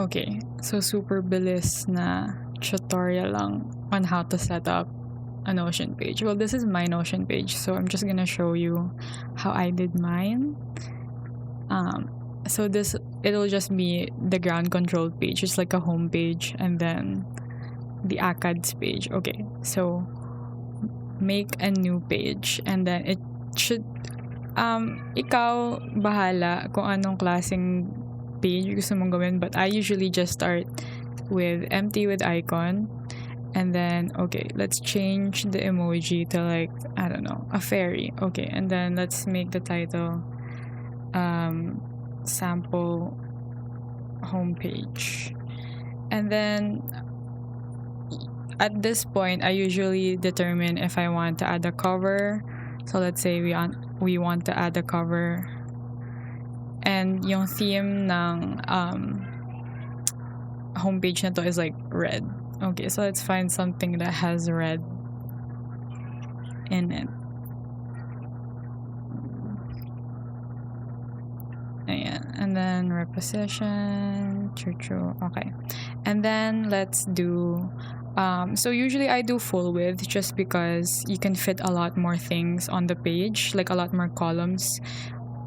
Okay, so super bilis na tutorial lang on how to set up a Notion page. Well, this is my Notion page, so I'm just gonna show you how I did mine. So it'll just be the ground control page. It's like a home page, and then the ACADS page. Okay, so make a new page, and then it should ikaw bahala kung anong klaseng page gusto mong gawin, but I usually just start with empty with icon, and then okay, let's change the emoji to like, I don't know, a fairy. Okay, and then let's make the title sample homepage. And then at this point, I usually determine if I want to add a cover. So let's say we want to add a cover, and yung theme ng homepage na to is like red. Okay, so let's find something that has red in it. Ayan. And then reposition, okay. And then let's do so usually I do full width just because you can fit a lot more things on the page, like a lot more columns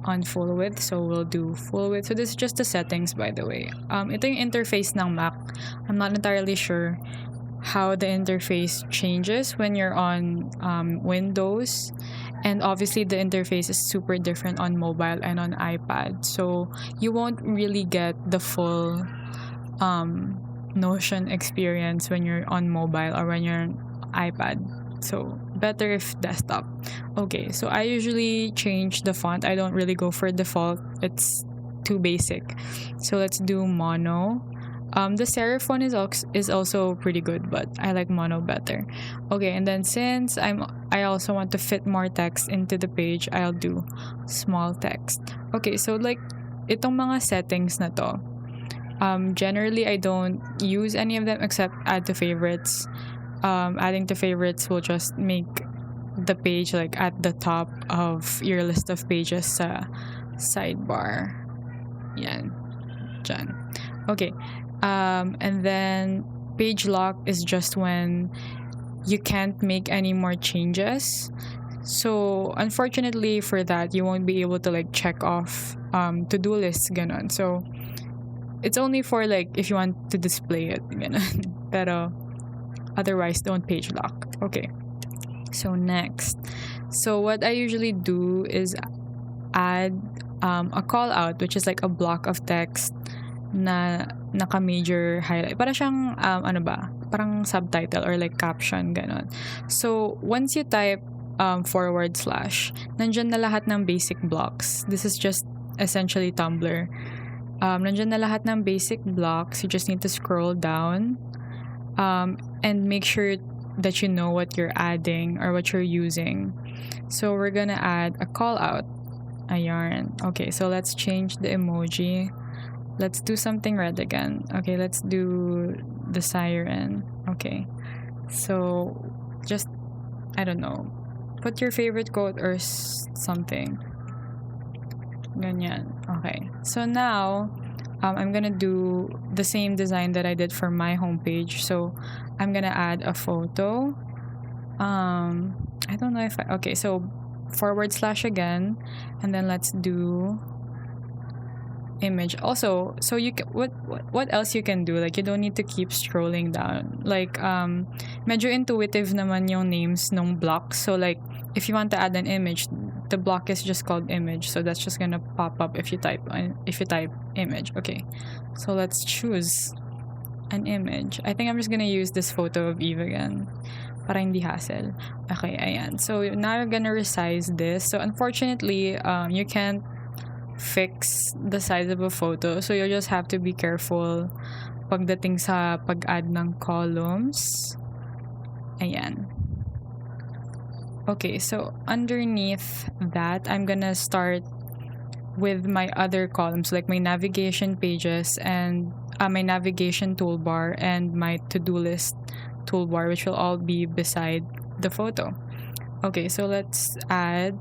on full width. So we'll do full width. So this is just the settings, by the way. Ito yung interface ng Mac. I'm not entirely sure how the interface changes when you're on Windows, and obviously the interface is super different on mobile and on iPad, so you won't really get the full Notion experience when you're on mobile or when you're on iPad. So better if desktop. Okay, so I usually change the font. I don't really go for default. It's too basic. So let's do mono. The serif font is also pretty good, but I like mono better. Okay, and then since I also want to fit more text into the page, I'll do small text. Okay, so like itong mga settings na to, generally I don't use any of them except add to favorites. Adding to favorites will just make the page like at the top of your list of pages sa sidebar. Yan. Dyan. Okay. And then page lock is just when you can't make any more changes. So unfortunately for that, you won't be able to like check off to-do lists, ganon. So it's only for like if you want to display it, ganon. Pero otherwise, don't page lock. Okay. So next. So what I usually do is add a call out, which is like a block of text na naka-major highlight. Para siyang, parang subtitle or like caption, ganon. So once you type / nandyan na lahat ng basic blocks. This is just essentially Tumblr. Nandyan na lahat ng basic blocks. You just need to scroll down and make sure that you know what you're adding or what you're using. So we're gonna add a call out. Ayan. Okay, so let's change the emoji. Let's do something red again. Okay, let's do the siren. Okay, so just, I don't know, put your favorite quote or something. Ganyan. Okay, so now I'm gonna do the same design that I did for my homepage. So I'm gonna add a photo. I don't know if okay, so / again, and then let's do image. Also, so you can, what else you can do, like you don't need to keep scrolling down. Like medyo intuitive naman yung names ng blocks. So like if you want to add an image, the block is just called image, so that's just gonna pop up if you type image. Okay, so let's choose an image. I think I'm just gonna use this photo of Eve again para hindi hassle. Okay, ayan. So now you're gonna resize this. So unfortunately, you can't fix the size of a photo, so you just have to be careful pagdating sa pag-add ng columns. Ayan. Okay, so underneath that, I'm gonna start with my other columns, like my navigation pages and my navigation toolbar and my to-do list toolbar, which will all be beside the photo. Okay, so let's add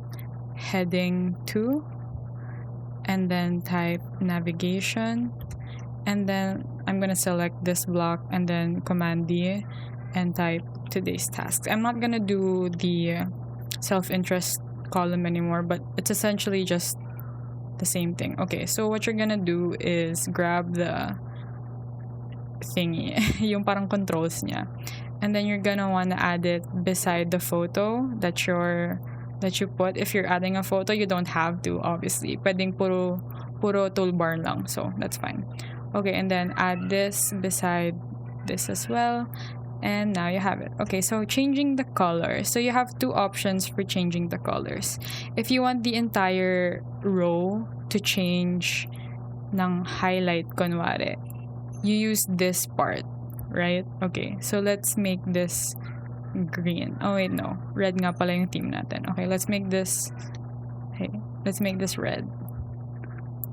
heading 2 and then type navigation, and then I'm gonna select this block and then Command D and type today's tasks. I'm not gonna do the self-interest column anymore, but it's essentially just the same thing. Okay, so what you're gonna do is grab the thingy, yung parang controls niya, and then you're gonna wanna add it beside the photo that you put. If you're adding a photo, you don't have to, obviously. Pwedeng puro toolbar lang, so that's fine. Okay, and then add this beside this as well, and now you have it. Okay, so changing the color. So you have two options for changing the colors. If you want the entire row to change ng highlight, kunwari, you use this part, right? Okay, so let's make this green. Oh wait, no, red nga pala yung theme natin. Okay, let's make this red.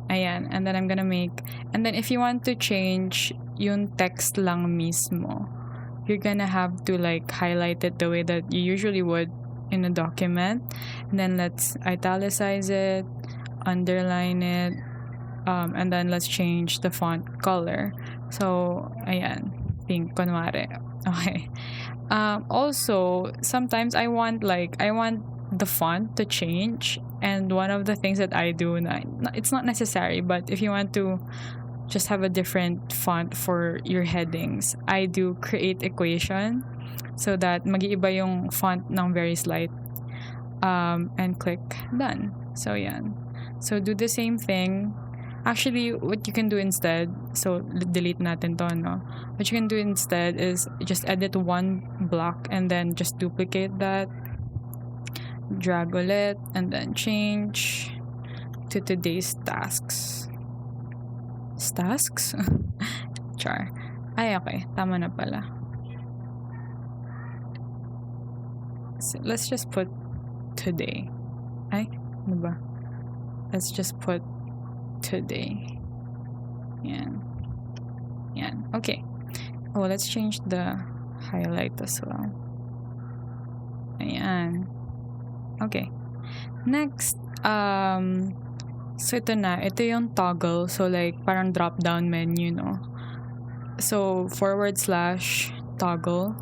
Ayan, and then I'm gonna make, and then if you want to change yung text lang mismo, you're gonna have to like highlight it the way that you usually would in a document, and then let's italicize it, underline it, and then let's change the font color. So ayan, pink kunwari. Okay. Also, sometimes I want the font to change, and one of the things that I do, it's not necessary, but if you want to just have a different font for your headings, I do create equation so that mag-iiba yung font ng very slight, and click done. So yan. So do the same thing. Actually, what you can do instead, so delete natin to, no? What you can do instead is just edit one block and then just duplicate that, drag ulit, and then change to today's tasks. Tasks? Char. Ay, okay. Tama na pala. So let's just put today. Ay, ano ba? Let's just put today. Yan. Okay. Oh, let's change the highlight as well. Ayan. Okay. Next, so ito yung toggle. So like parang drop down menu, no? So / toggle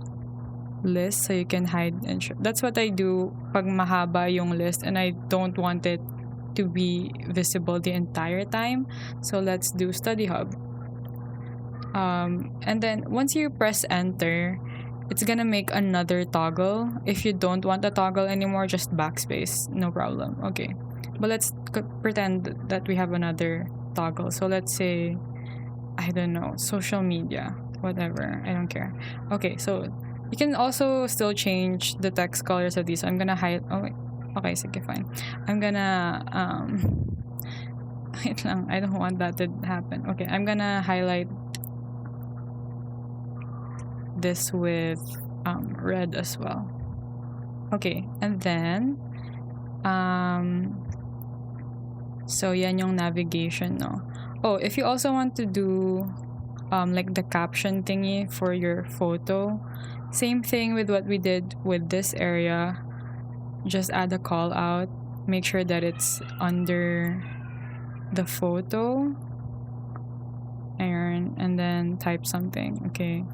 list, so you can hide and show. That's what I do pag mahaba yung list and I don't want it to be visible the entire time. So let's do study hub, and then once you press enter, it's gonna make another toggle. If you don't want the toggle anymore, just backspace, no problem. Okay, but let's pretend that we have another toggle. So let's say, I don't know, social media, whatever, I don't care. Okay, so you can also still change the text colors of these. I'm gonna hide. Oh wait. Okay, sige, fine. I'm gonna wait lang, I don't want that to happen. Okay, I'm gonna highlight this with red as well. Okay, and then so yan yung navigation, no? Oh, if you also want to do like the caption thingy for your photo, same thing with what we did with this area. Just add a call out, make sure that it's under the photo, and then type something. Okay,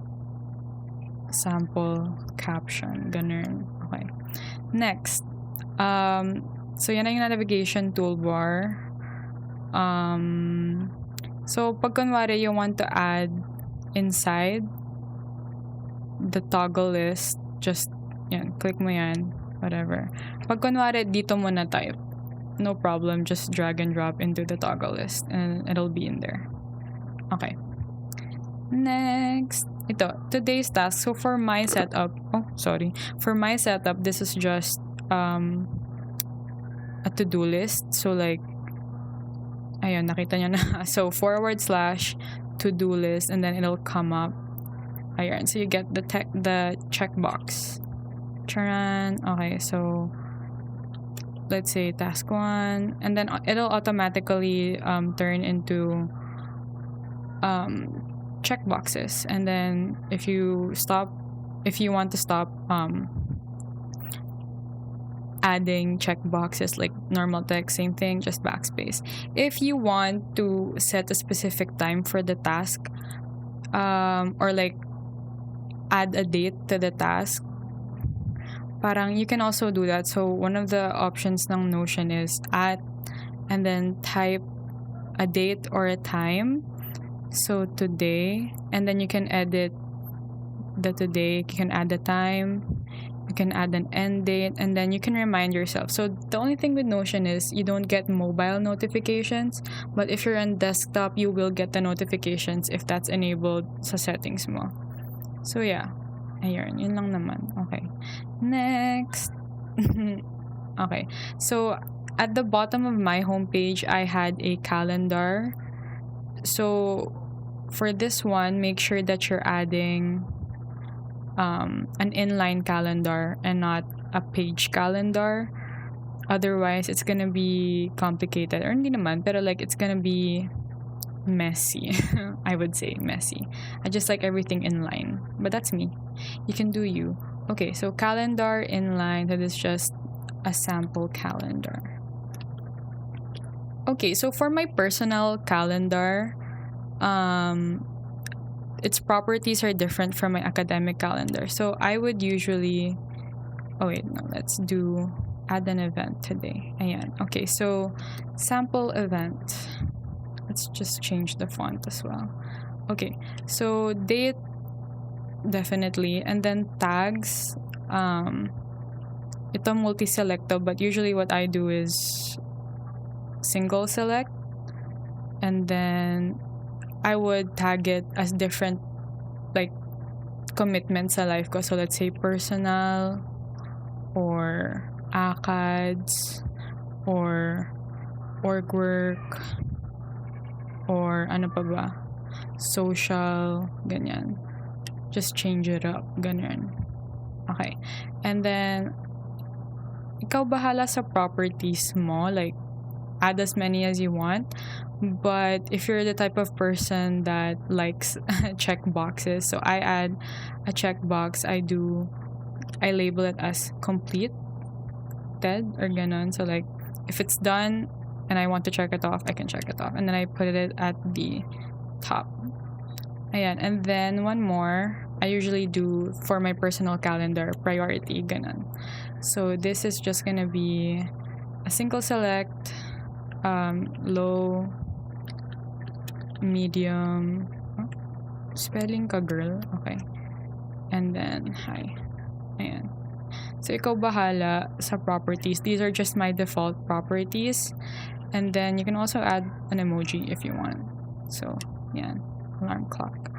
sample caption, ganun. Okay, next, so yan ang navigation toolbar. So pag kunwari you want to add inside the toggle list, just yan, click mo yan, whatever. Pag kunwari dito mo na type, no problem, just drag and drop into the toggle list and it'll be in there. Okay, next, ito, today's task. So for my setup, this is just a to-do list. So like, ayun, nakita nyo na. So / to-do list, and then it'll come up. Ayun, so you get the checkbox. Charan. Okay, so let's say task 1, and then it'll automatically turn into checkboxes, and then if you want to stop adding checkboxes like normal text, same thing, just backspace. If you want to set a specific time for the task, or like add a date to the task, parang you can also do that. So one of the options ng Notion is at, and then type a date or a time. So today, and then you can edit the today, you can add the time, you can add an end date, and then you can remind yourself. So the only thing with Notion is you don't get mobile notifications, but if you're on desktop, you will get the notifications if that's enabled sa settings mo. So yeah, ayun, yun lang naman. Okay, next. Okay, so at the bottom of my homepage, I had a calendar. So for this one, make sure that you're adding an inline calendar and not a page calendar. Otherwise, it's gonna be complicated. Or hindi naman, pero like it's gonna be messy. I would say messy. I just like everything inline, but that's me. You can do you. Okay, so calendar inline, that is just a sample calendar. Okay, so for my personal calendar, its properties are different from my academic calendar. So I would usually, oh wait, no, let's do add an event today. Ayan. Okay, so sample event. Let's just change the font as well. Okay, so date, definitely, and then tags. Ito multi-selecto, but usually what I do is single select, and then I would tag it as different like commitments sa life ko. So let's say personal, or ACADS, or org work, or ano pa ba, social, ganyan. Just change it up, ganyan. Okay, and then ikaw bahala sa properties mo, like add as many as you want. But if you're the type of person that likes check boxes, so I add a checkbox. I label it as completed or ganon. So like if it's done and I want to check it off, I can check it off, and then I put it at the top. Ayan. And then one more I usually do for my personal calendar, priority, ganon. So this is just gonna be a single select, low, medium, spelling ka girl, okay, and then high. Ayan. So ikaw bahala sa properties. These are just my default properties, and then you can also add an emoji if you want. So yan, alarm clock.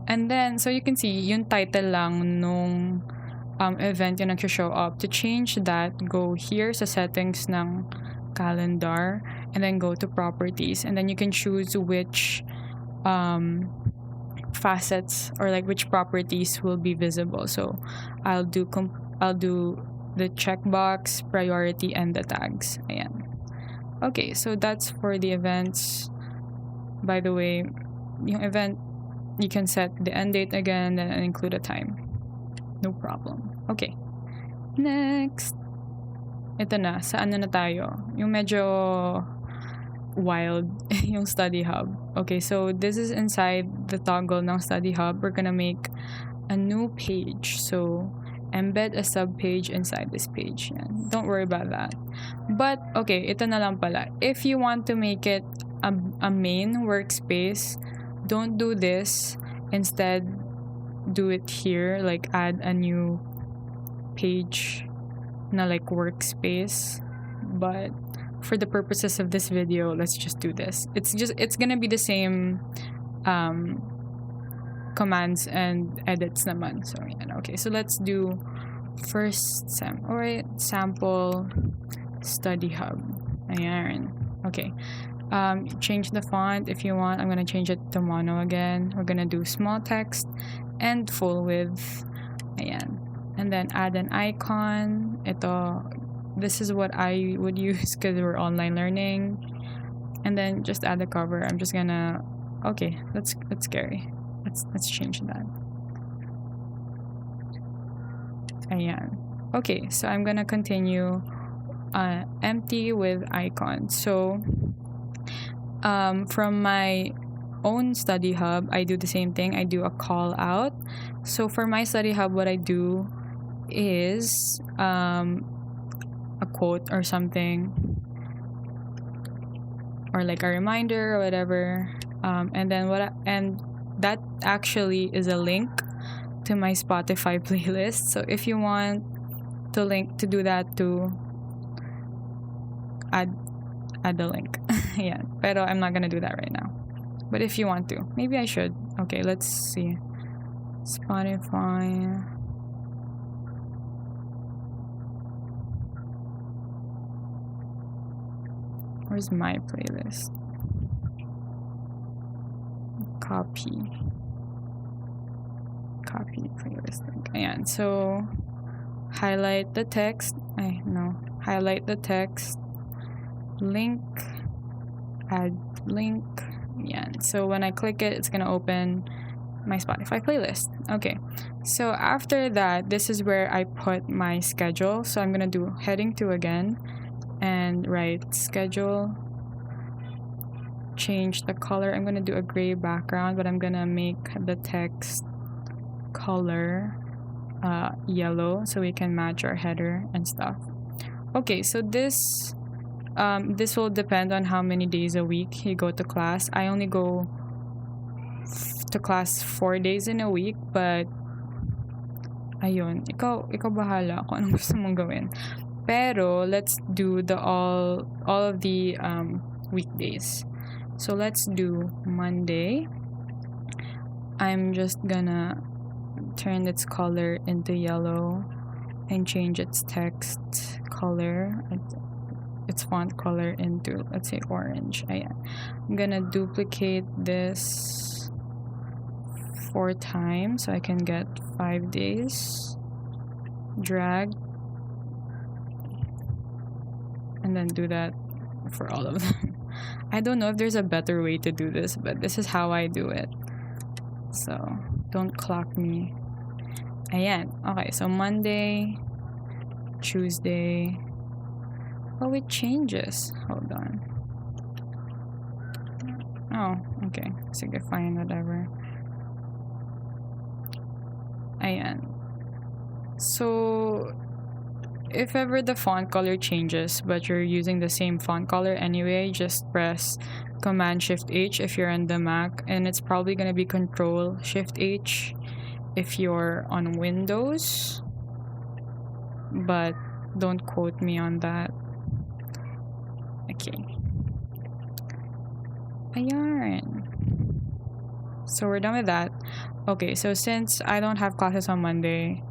And then so you can see yung title lang nung event yung nag-show up. To change that, go here sa settings ng calendar, and then go to properties, and then you can choose which facets or like which properties will be visible. So I'll do the checkbox, priority, and the tags. Ayan. Okay, so that's for the events. By the way, yung event, you can set the end date again and include a time. No problem. Okay. Next. Ito na, saan na tayo? Yung medyo wild, yung study hub. Okay, so this is inside the toggle ng study hub. We're gonna make a new page. So embed a subpage inside this page. Yan. Don't worry about that. But okay, ito na lang pala. If you want to make it a main workspace, don't do this. Instead, do it here, like add a new page na like workspace. But for the purposes of this video, let's just do this. It's gonna be the same commands and edits naman. So yeah, okay, so let's do first sample study hub. Ayan. Okay. Change the font if you want. I'm gonna change it to mono again. We're gonna do small text and full width. Ayan. And then add an icon. This is what I would use because we're online learning. And then just add a cover. I'm just gonna, okay, that's scary. Let's change that. Ayan. Okay, so I'm gonna continue empty with icons. So from my own study hub, I do the same thing. I do a call out. So for my study hub, what I do is a quote or something, or like a reminder or whatever, and then and that actually is a link to my Spotify playlist. So if you want to do that too, add the link. Yeah, pero I'm not gonna do that right now. But if you want to, maybe I should. Okay, let's see. Spotify. Where's my playlist? Copy playlist link. Ayan. So highlight the text. Highlight the text. Link. Add link. Yeah. So when I click it, it's gonna open my Spotify playlist. Okay. So after that, this is where I put my schedule. So I'm gonna do heading 2 again and write schedule. Change the color. I'm gonna do a gray background, but I'm gonna make the text color yellow so we can match our header and stuff. Okay, so this will depend on how many days a week you go to class. I only go to class 4 days in a week, but ayun, ikaw bahala kung anong gusto mong gawin. Pero let's do all of the weekdays. So let's do Monday. I'm just gonna turn its color into yellow and change its text color, its font color into, let's say, orange. I'm gonna duplicate this 4 times so I can get 5 days. Drag. And then do that for all of them. I don't know if there's a better way to do this, but this is how I do it. So, don't clock me. Ayan. Okay, so Monday, Tuesday. Oh, it changes. Hold on. Oh, okay. Sige, fine, whatever. Ayan. So, if ever the font color changes, but you're using the same font color anyway, just press Command-Shift-H if you're on the Mac, and it's probably going to be Control-Shift-H if you're on Windows, but don't quote me on that. Okay. Ayan. So we're done with that. Okay, so since I don't have classes on Monday,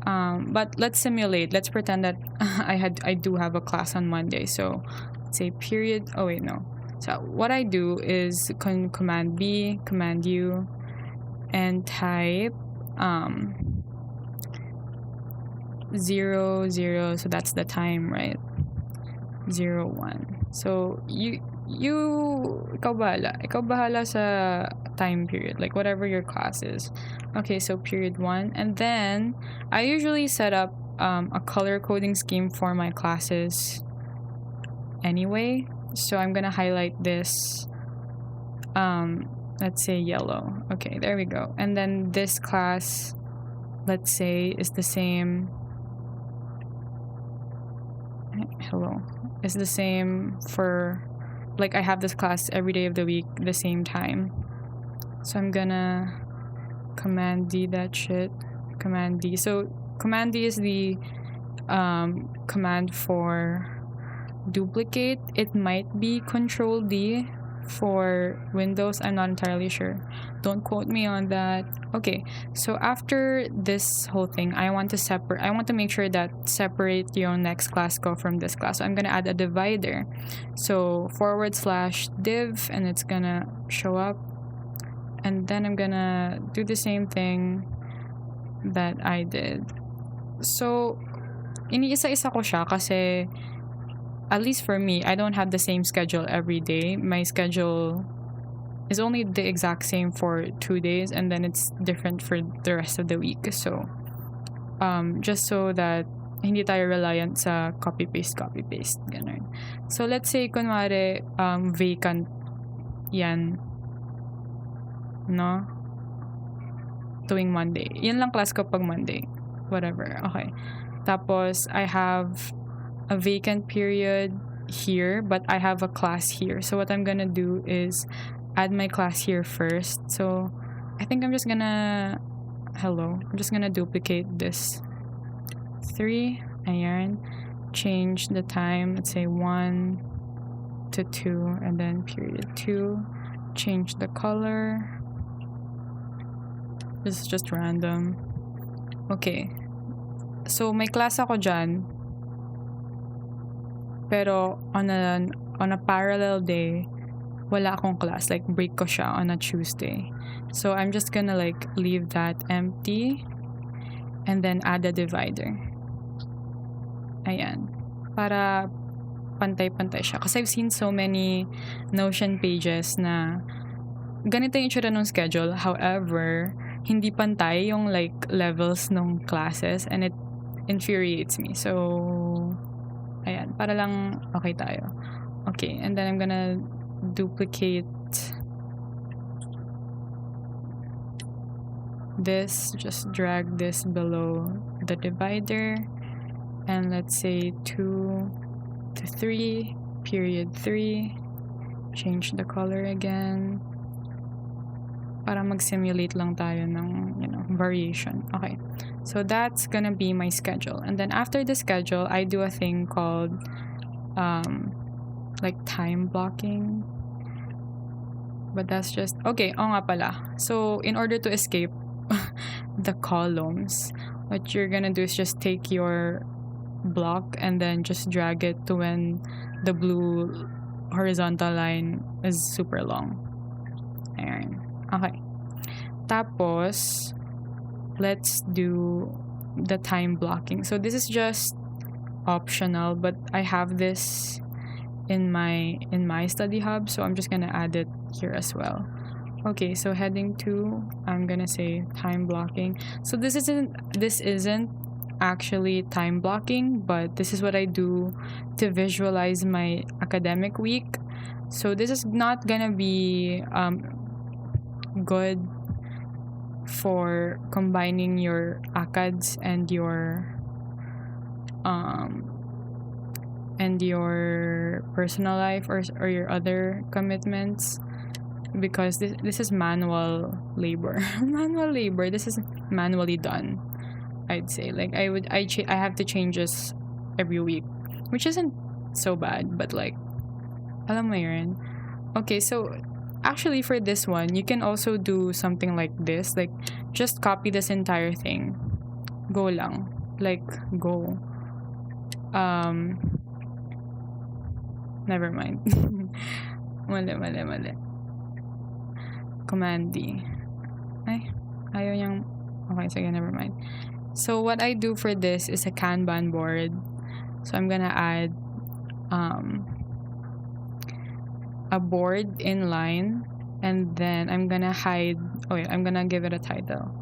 but let's simulate. Let's pretend that I do have a class on Monday. So let's say period. Oh wait, no. So what I do is Command B, Command U, and type 0, 0. So that's the time, right? 0, 1. So ikaw bahala sa time period, like whatever your class is. Okay, so period 1, and then I usually set up a color coding scheme for my classes anyway. So I'm gonna highlight this, let's say yellow. Okay, there we go. And then this class, let's say, is the same. Is the same for, like, I have this class every day of the week, the same time. So I'm gonna Command D that shit. Command D. So Command D is the command for duplicate. It might be Control D for Windows. I'm not entirely sure. Don't quote me on that. Okay, so after this whole thing, I want to make sure that separate your next class go from this class. So I'm gonna add a divider. So /div, and it's gonna show up. And then I'm gonna do the same thing that I did. So iniisa-isa ko siya kasi, at least for me, I don't have the same schedule every day. My schedule is only the exact same for 2 days, and then it's different for the rest of the week. So just so that hindi tayo reliant sa copy-paste, ganun. So, let's say, kunwari, vacant yan, no? Tuwing Monday. Yan lang class ko pag Monday. Whatever. Okay. Tapos, I have a vacant period here, but I have a class here. So, what I'm gonna do is add my class here first. So, I think I'm just gonna duplicate this 3. Ayan. Change the time. Let's say 1 to 2, and then period 2. Change the color. This is just random. Okay. So, may class ako dyan. Pero, on a parallel day, wala akong class. Like, break ko siya on a Tuesday. So, I'm just gonna, like, leave that empty. And then, add a divider. Ayan. Para pantay-pantay siya. Kasi I've seen so many Notion pages na ganito yung itsura ng schedule. However, hindi pantay yung like levels ng classes, and it infuriates me. So, ayan. Para lang okay tayo. Okay. And then I'm gonna duplicate this. Just drag this below the divider. And let's say 2 to 3, period 3. Change the color again. Para mag-simulate lang tayo ng, variation. Okay. So that's gonna be my schedule. And then after the schedule, I do a thing called like time blocking. But that's just, okay, nga pala. So in order to escape the columns, what you're gonna do is just take your block and then just drag it to when the blue horizontal line is super long. Ayan. Okay. Tapos, let's do the time blocking. So this is just optional, but I have this in my study hub, so I'm just gonna add it here as well. Okay, so heading 2, I'm gonna say time blocking. So this isn't actually time blocking, but this is what I do to visualize my academic week. So this is not gonna be good for combining your ACADS and your personal life or your other commitments, because this is manual labor. This is manually done, I'd say. Like I have to change this every week, which isn't so bad, but like, alam mo yun. Okay, so actually for this one, you can also do something like this. Like, just copy this entire thing. Go lang. Like, go. Never mind. Mali. Command D. Ay, ayaw niyang... Okay, sige, never mind. So, what I do for this is a Kanban board. So, I'm gonna add a board inline, and then I'm gonna hide, I'm gonna give it a title,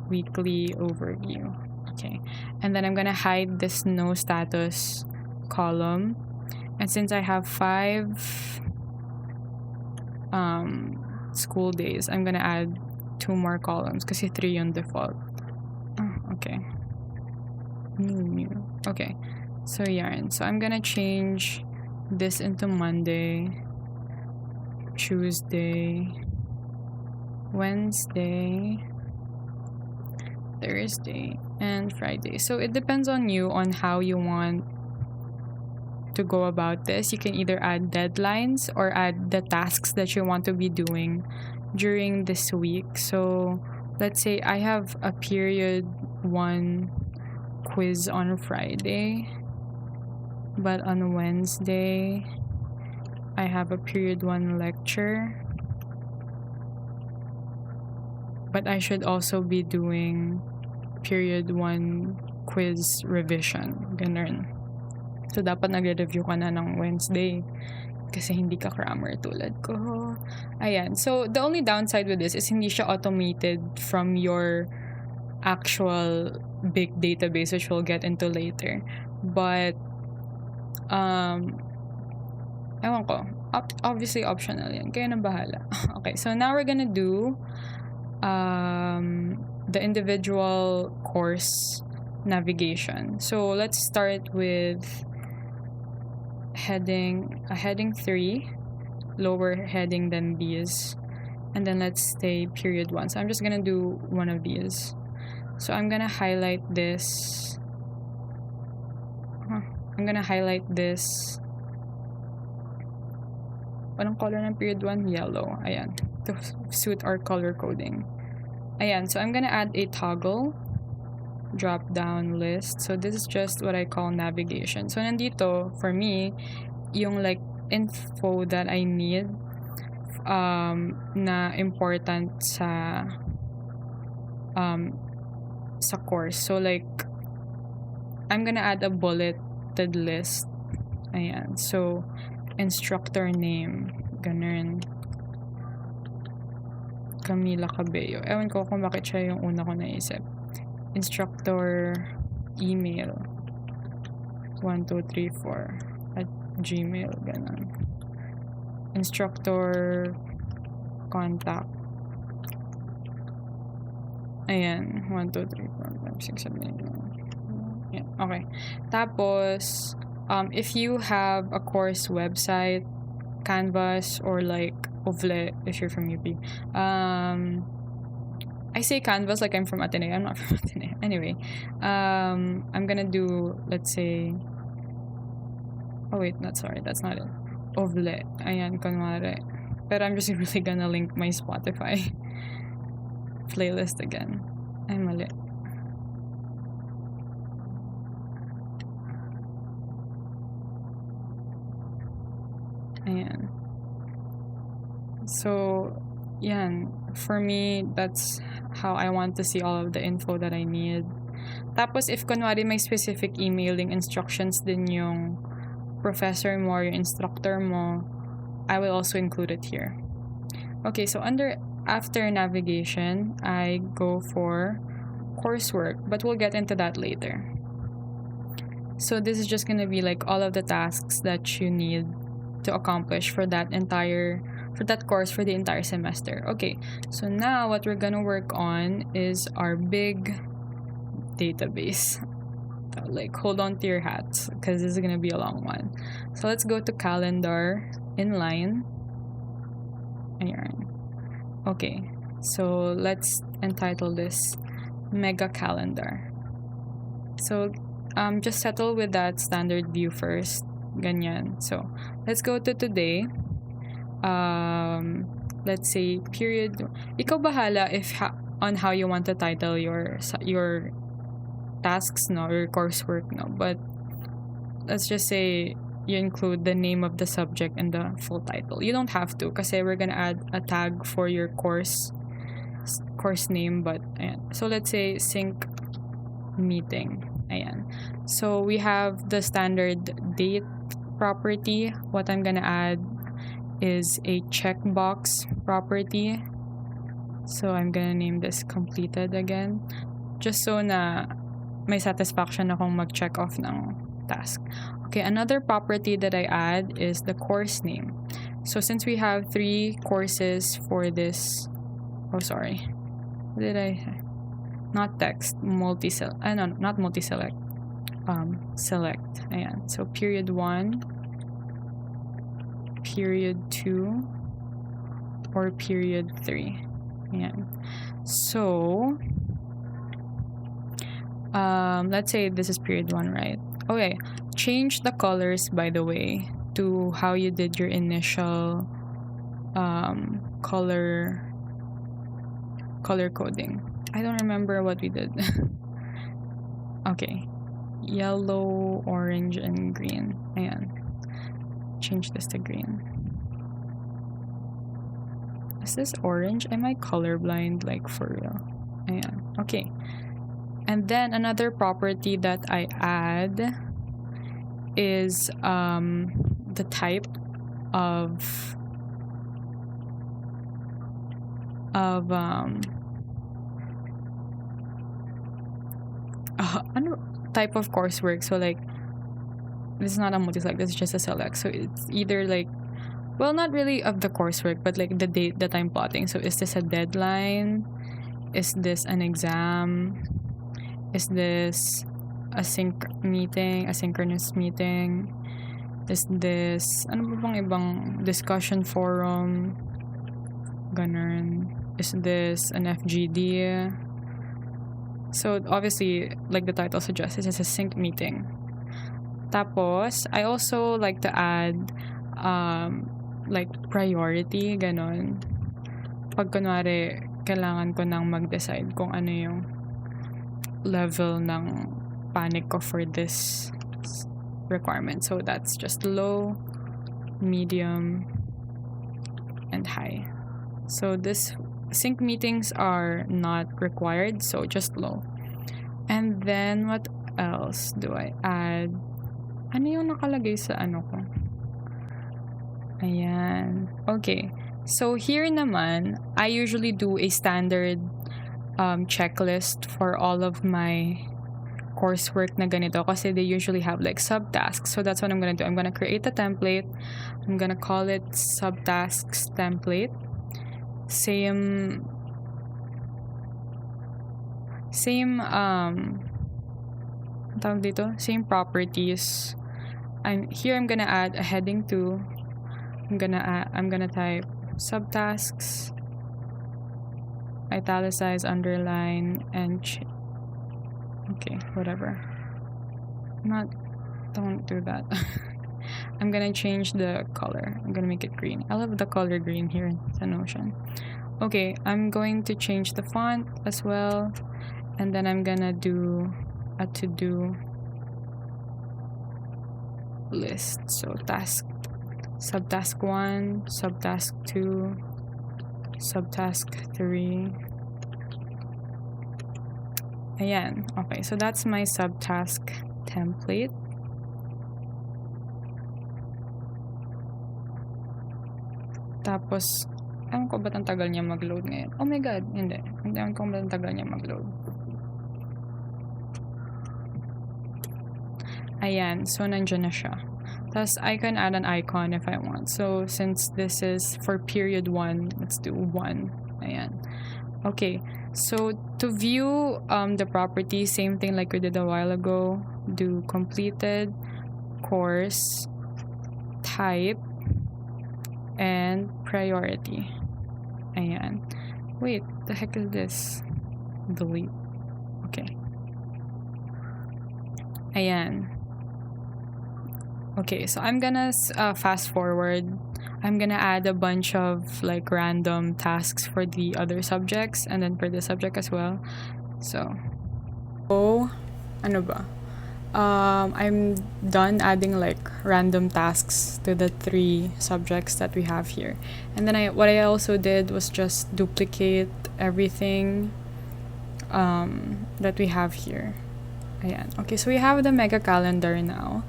weekly overview. Okay, and then I'm gonna hide this no status column, and since I have 5 school days, I'm gonna add 2 more columns kasi 3 yung default. Okay, new. Okay, so yarn. So I'm gonna change this into Monday, Tuesday, Wednesday, Thursday, and Friday. So it depends on you on how you want to go about this. You can either add deadlines or add the tasks that you want to be doing during this week. So let's say I have a period 1 quiz on Friday, but on Wednesday I have a period 1 lecture, but I should also be doing period 1 quiz revision. Ganun. So, dapat nagre-review ka na ng Wednesday kasi hindi ka crammer tulad ko. Ayan. So, the only downside with this is hindi siya automated from your actual big database, which we'll get into later. But ewan ko, obviously optional yan, kaya na bahala. Okay, so now we're gonna do the individual course navigation. So let's start with heading 3, lower heading than these, and then let's say period 1. So I'm just gonna do one of these. So I'm gonna highlight this. Anong color ng period 1? Yellow. Ayan. To suit our color coding. Ayan. So I'm gonna add a toggle drop down list. So this is just what I call navigation. So nandito, for me, yung like info that I need na important sa course. So like, I'm gonna add a bulleted list. Ayan. So, instructor name, ganun. Camila Cabello. Ewan ko kung bakit siya yung una ko naisip. Instructor email 1234 at gmail, ganun. Instructor contact. Ayan, 1, 2, 3, 4, 5, 6, 7, 8, 9. Yeah, okay. Tapos, if you have a course website, Canvas, or like Ovle, if you're from UP. I say Canvas like I'm from Ateneo. I'm not from Ateneo. Anyway, I'm gonna do, let's say, oh wait, that's not it. Ovle. Ayan, kunwari. Pero I'm just really gonna link my Spotify playlist again. Ay, mali. Ayan. So, yan. For me, that's how I want to see all of the info that I need. Tapos, if kunwari may specific emailing instructions din yung professor mo or yung instructor mo, I will also include it here. Okay, so after navigation, I go for coursework, but we'll get into that later. So this is just gonna be like all of the tasks that you need to accomplish for that course for the entire semester. Okay, so now what we're gonna work on is our big database. Like, hold on to your hats because this is gonna be a long one. So let's go to calendar, inline. Ayan. Okay, so let's entitle this mega calendar. So just settle with that standard view first. Ganyan. So let's go to today. Let's say period. Ikaw bahala on how you want to title your tasks, no, or coursework, no. But let's just say you include the name of the subject and the full title. You don't have to, kasi we're gonna add a tag for your course name. But ayan. So let's say sync meeting. Ayan. So we have the standard date property. What I'm gonna add is a checkbox property. So I'm gonna name this completed again, just so na may satisfaction akong mag-check off ng task. Okay, another property that I add is the course name. So since we have 3 courses for this, not text, not multi-select, select. Ayan. So period 1, period 2, or period 3. Ayan. So let's say this is period 1, right? Okay, change the colors, by the way, to how you did your initial color coding. I don't remember what we did. Okay, yellow, orange, and green. Ayan. Change this to green. Is this orange? Am I colorblind, like, for real? Ayan. Okay. And then another property that I add is the type of ano type of coursework. So like, this is not a multi-select, this is just a select. So it's either like, well, not really of the coursework, but like the date that I'm plotting. So is this a deadline? Is this an exam? Is this a asynchronous meeting? Is this, ano ba bang ibang discussion forum? Ganun. Is this an FGD? So obviously, like the title suggests, it's a sync meeting. Tapos, I also like to add like priority, ganon. Pag kunwari, kailangan ko nang mag-decide kung ano yung level ng panic ko for this requirement. So that's just low, medium, and high. So this sync meetings are not required, so just low. And then what else do I add? Ano yung nakalagay sa ano ko? Ayan. Okay. So here naman, I usually do a standard checklist for all of my coursework na ganito kasi they usually have like subtasks. So that's what I'm gonna do. I'm gonna create a template. I'm gonna call it subtasks template. Same tawag dito, same properties. I'm gonna add a heading too. I'm gonna type subtasks, italicize, underline, and okay, whatever. Don't do that. I'm gonna change the color. I'm gonna make it green. I love the color green here in Notion. Okay, I'm going to change the font as well, and then I'm gonna do a to-do list. So subtask 1, subtask 2, subtask 3. Ayan. Okay, so that's my subtask template. Tapos, ewan ko ba't ang tagal niya mag-load ngayon? Oh my god, hindi. Ewan ko ba't ang tagal niya mag-load. Ayan, so nandiyan na siya. Tapos, I can add an icon if I want. So, since this is for period 1, let's do 1. Ayan. Okay, so to view the property, same thing like we did a while ago. Do completed, course, type, and priority. Ayan. Wait, the heck is this? Delete. Okay. Ayan. Okay, so I'm gonna fast forward. I'm gonna add a bunch of like random tasks for the other subjects and then for the subject as well. So, ano ba? I'm done adding like random tasks to the 3 subjects that we have here. And then what I also did was just duplicate everything that we have here. Ayan. Okay, so we have the mega calendar now.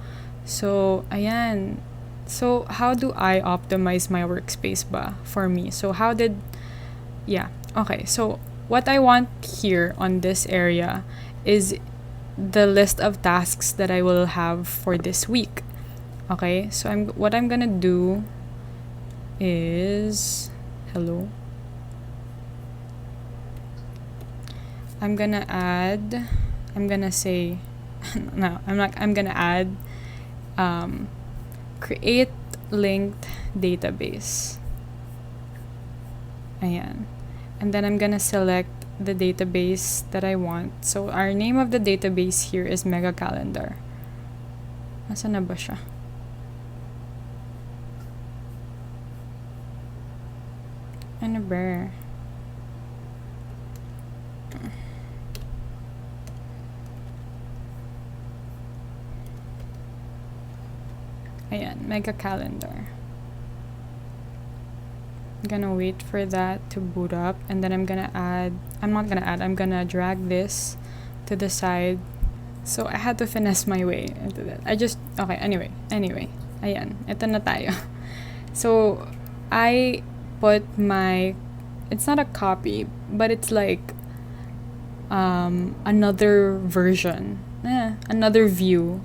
So, ayan. So, how do I optimize my workspace ba for me? So, okay. So, what I want here on this area is the list of tasks that I will have for this week. Okay? So, what I'm gonna do is I'm gonna add create linked database. Ayan. And then I'm gonna select the database that I want. So our name of the database here is Mega Calendar. Nasaan na ba siya? Ano ba? Ayan, Mega Calendar. I'm gonna wait for that to boot up, and then I'm gonna drag this to the side. So I had to finesse my way into that. Anyway. Ayan, ito na tayo. So I put it's not a copy, but it's like another version, another view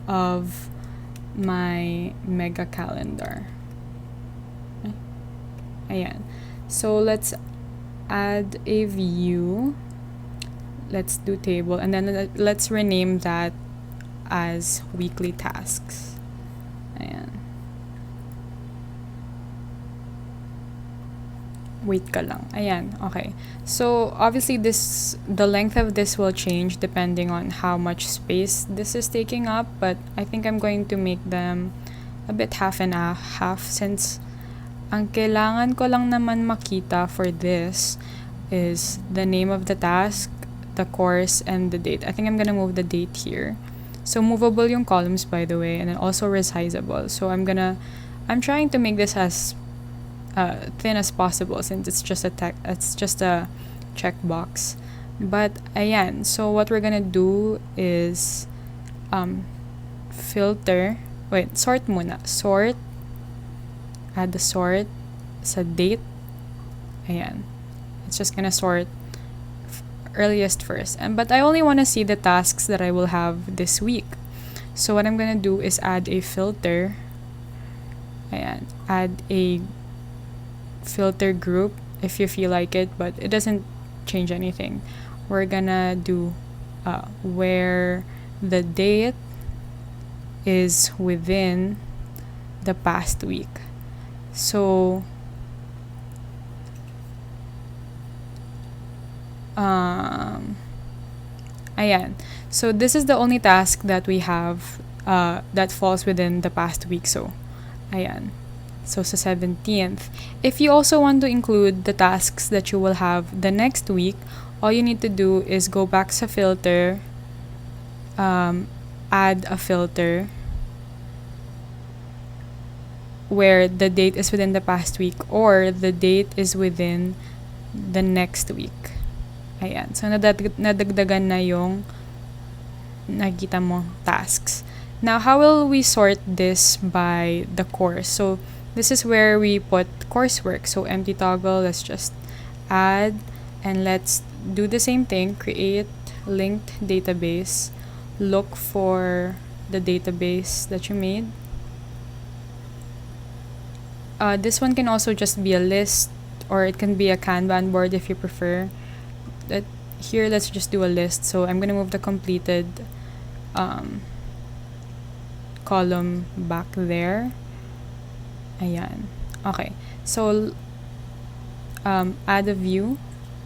of my mega calendar. Ayan. So let's add a view. Let's do table, and then let's rename that as weekly tasks. Ayan. Wait ka lang. Ayan, okay. So obviously the length of this will change depending on how much space this is taking up, but I think I'm going to make them a bit half and a half, since ang kailangan ko lang naman makita for this is the name of the task, the course, and the date. I think I'm gonna move the date here. So movable yung columns, by the way, and then also resizable. So I'm trying to make this as thin as possible, since it's just a checkbox. But ayan, so what we're gonna do is sort muna. Sort, add the sort sa date. Ayan, it's just gonna sort earliest first, but I only want to see the tasks that I will have this week. So what I'm gonna do is add a filter. Ayan, add a filter group if you feel like it, but it doesn't change anything. We're gonna do where the date is within the past week. So ayan. So this is the only task that we have that falls within the past week. So ayan. So sa 17th. If you also want to include the tasks that you will have the next week, all you need to do is go back sa filter, add a filter where the date is within the past week or the date is within the next week. Ayan. So nadagdagan na yung nakita mo tasks. Now, how will we sort this by the course? So this is where we put coursework. So empty toggle, let's just add, and let's do the same thing. Create linked database. Look for the database that you made. This one can also just be a list, or it can be a Kanban board if you prefer. Here, let's just do a list. So I'm gonna move the completed column back there. Ayan. Okay. So add a view,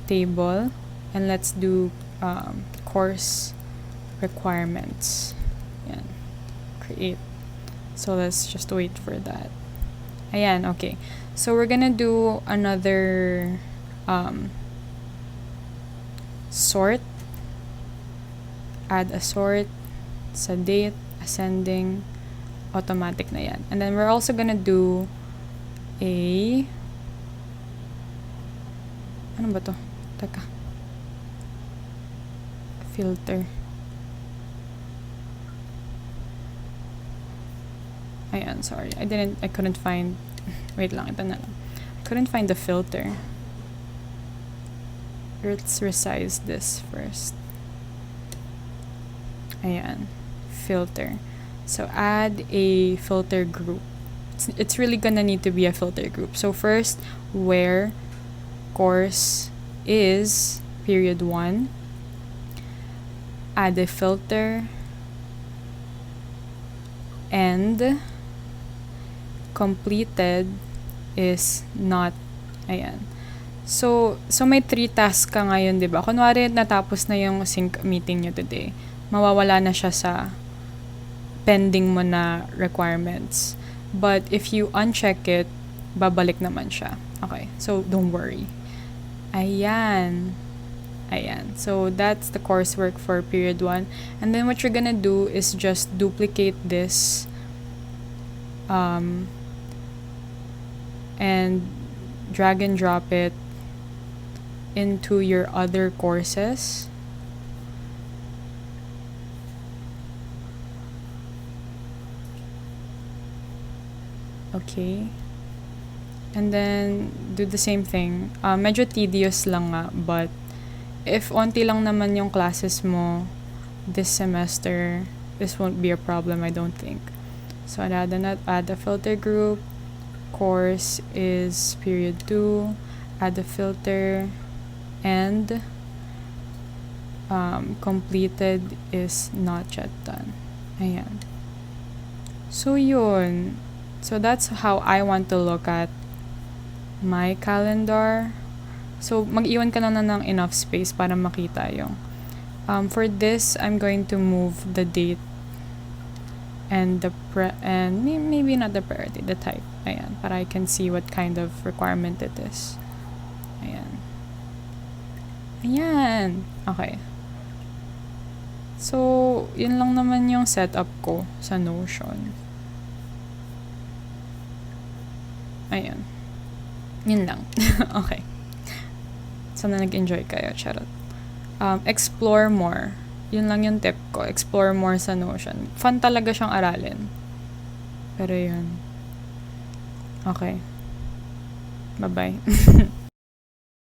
table, and let's do course requirements. Ayan. Create. So let's just wait for that. Ayan. Okay. So we're gonna do another sort. Add a sort sa date, ascending, automatic na yan. And then we're also gonna do a ano ba to? Teka. Filter. Ayan, sorry. I couldn't find, wait lang, ito na lang. I couldn't find the filter. Let's resize this first. Ayan. Filter. So add a filter group. It's really gonna need to be a filter group. So first, where course is period 1. Add a filter. And completed is not. Ayan. So may 3 tasks ka ngayon, di ba? Kunwari, natapos na yung sync meeting nyo today. Mawawala na siya sa pending mo na requirements. But if you uncheck it, babalik naman siya. Okay, so don't worry. Ayan. Ayan. So that's the coursework for period 1. And then what you're gonna do is just duplicate this and drag and drop it into your other courses. Okay. And then do the same thing. Medyo tedious lang nga, but if onti lang naman yung classes mo this semester, this won't be a problem, I don't think. So add a filter group. Course is period 2. Add a filter. And completed is not yet done. Ayan. So yun. So that's how I want to look at my calendar. So mag-iwan ka na ng enough space para makita yung for this, I'm going to move the date and maybe not the priority, the type. Ayan, para I can see what kind of requirement it is. Ayan. Ayan. Okay. So, yun lang naman yung setup ko sa Notion. Ayan. Yun lang. Okay. Sana nag-enjoy kayo. Charot. Explore more. Yun lang yung tip ko. Explore more sa Notion. Fun talaga siyang aralin. Pero yun. Okay. Bye-bye.